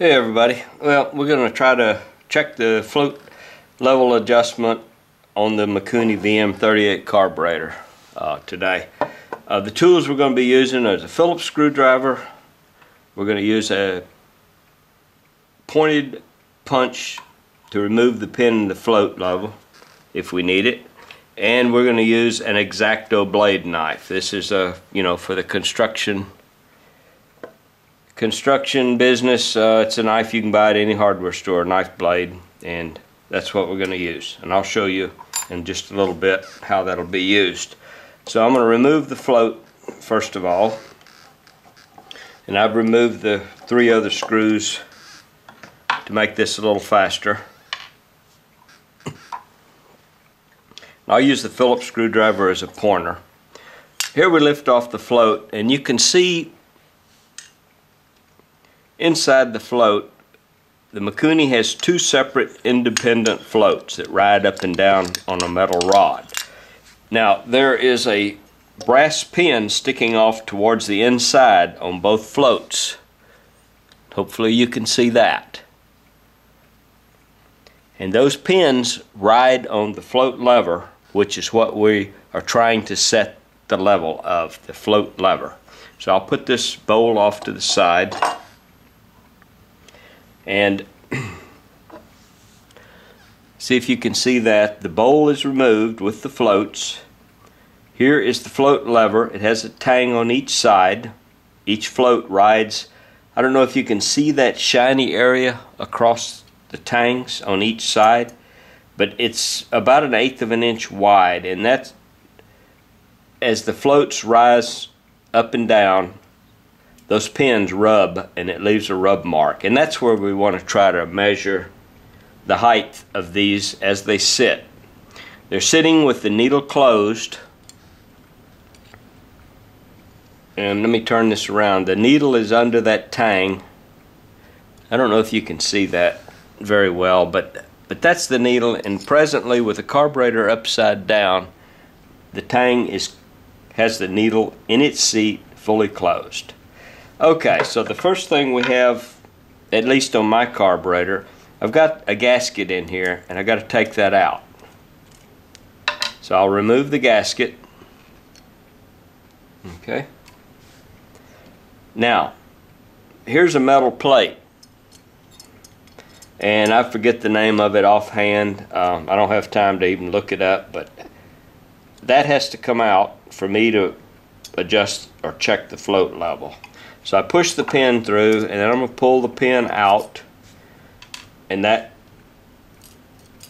Hey everybody, well we're going to try to check the float level adjustment on the Mikuni VM38 carburetor today. The tools we're going to be using is a Phillips screwdriver. We're going to use a pointed punch to remove the pin in the float level if we need it, and we're going to use an X-Acto blade knife. This is for the construction business. It's a knife you can buy at any hardware store, a knife blade, and that's what we're going to use, and I'll show you in just a little bit how that'll be used. So I'm going to remove the float first of all, and I've removed the 3 other screws to make this a little faster. I'll use the Phillips screwdriver as a pointer. Here we lift off the float, and you can see inside the float, the Mikuni has 2 separate independent floats that ride up and down on a metal rod. Now there is a brass pin sticking off towards the inside on both floats. Hopefully you can see that. And those pins ride on the float lever, which is what we are trying to set the level of, the float lever. So I'll put this bowl off to the side. And see if you can see that the bowl is removed with the floats. Here is the float lever. It has a tang on each side. Each float rides. I don't know if you can see that shiny area across the tangs on each side, but it's about 1/8 of an inch wide, and that's as the floats rise up and down, those pins rub and it leaves a rub mark, and that's where we want to try to measure the height of these as they sit. They're sitting with the needle closed, and let me turn this around. The needle is under that tang. I don't know if you can see that very well, but that's the needle, and presently with the carburetor upside down, the tang has the needle in its seat fully closed. Okay, so the first thing we have, at least on my carburetor, I've got a gasket in here, and I've got to take that out. So I'll remove the gasket. Okay. Now, here's a metal plate, and I forget the name of it offhand. I don't have time to even look it up, but that has to come out for me to adjust or check the float level. So I push the pin through, and then I'm going to pull the pin out, and that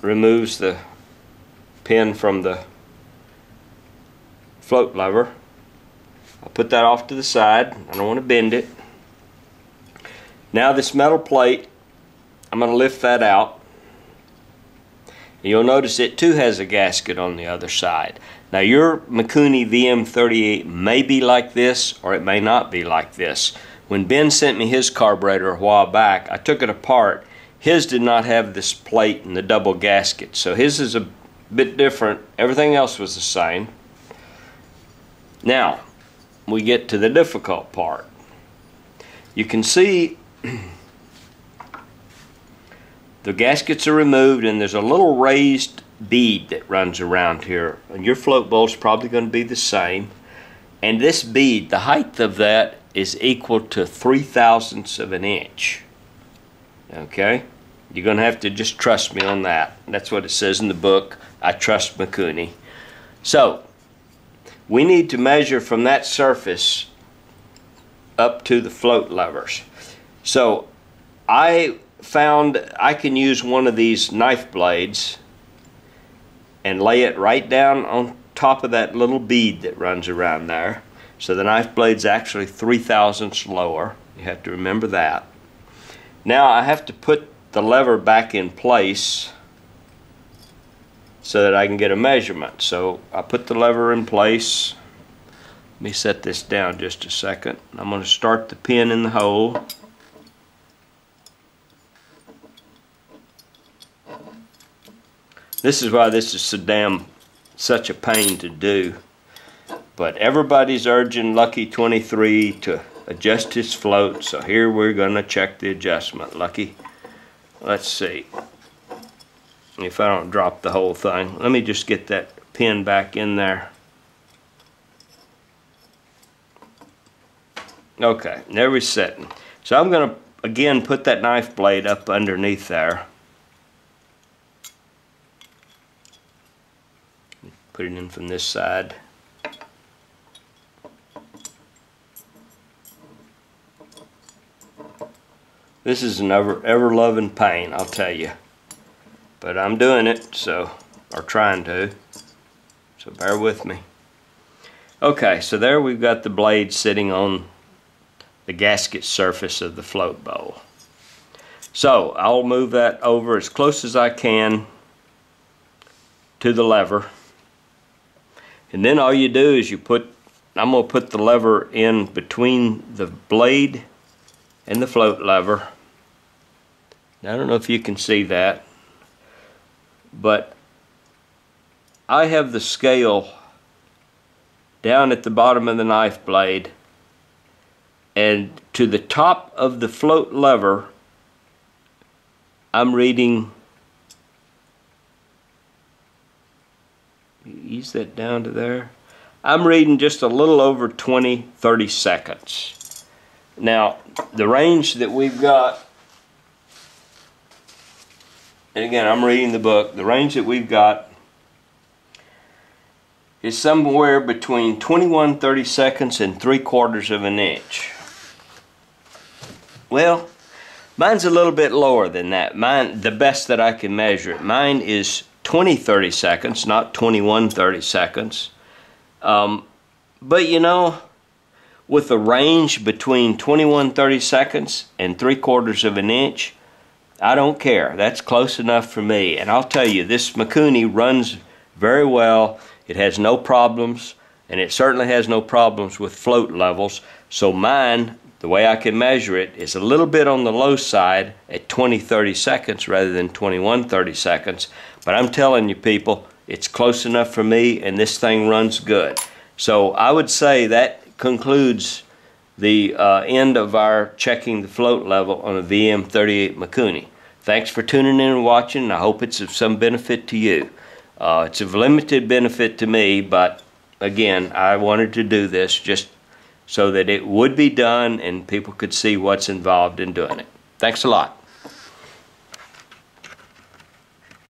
removes the pin from the float lever. I'll put that off to the side. I don't want to bend it. Now this metal plate, I'm going to lift that out. And you'll notice it too has a gasket on the other side. Now your Mikuni VM38 may be like this, or it may not be like this. When Ben sent me his carburetor a while back, I took it apart. His did not have this plate and the double gasket, so his is a bit different. Everything else was the same. Now we get to the difficult part. You can see the gaskets are removed, and there's a little raised bead that runs around here, and your float bowl is probably going to be the same. And this bead, the height of that is equal to 3/1000ths of an inch. Okay, you're going to have to just trust me on that. That's what it says in the book. I trust Mikuni. So we need to measure from that surface up to the float levers. So I found I can use one of these knife blades and lay it right down on top of that little bead that runs around there. So the knife blade's actually 3/1000ths lower. You have to remember that. Now I have to put the lever back in place so that I can get a measurement. So I put the lever in place. Let me set this down just a second. I'm going to start the pin in the hole. This is why this is such a pain to do. But everybody's urging Lucky 23 to adjust his float. So here we're going to check the adjustment. Lucky. Let's see if I don't drop the whole thing. Let me just get that pin back in there. Okay, there we're sitting. So I'm going to again put that knife blade up underneath there. Put it in from this side. This is an ever-loving pain, I'll tell you. But I'm doing it, so, or trying to. So bear with me. Okay, so there we've got the blade sitting on the gasket surface of the float bowl. So I'll move that over as close as I can to the lever. And then all you do is I'm going to put the lever in between the blade and the float lever. Now, I don't know if you can see that, but I have the scale down at the bottom of the knife blade, and to the top of the float lever I'm reading, ease that down to there, I'm reading just a little over 20-30 seconds. Now the range that we've got, and again I'm reading the book, the range that we've got is somewhere between 21-30 seconds and 3/4 of an inch. Well, mine's a little bit lower than that. Mine, the best that I can measure it, mine is 20-30 seconds, not 21-30 seconds. But you know, with a range between 21-30 seconds and 3/4 of an inch, I don't care. That's close enough for me. And I'll tell you, this Mikuni runs very well. It has no problems, and it certainly has no problems with float levels. So mine, the way I can measure it, is a little bit on the low side at 20-30 seconds rather than 21-30 seconds. But I'm telling you people, it's close enough for me, and this thing runs good. So I would say that concludes the end of our checking the float level on a VM38 Mikuni. Thanks for tuning in and watching. I hope it's of some benefit to you. It's of limited benefit to me, but again, I wanted to do this just so that it would be done and people could see what's involved in doing it. Thanks a lot.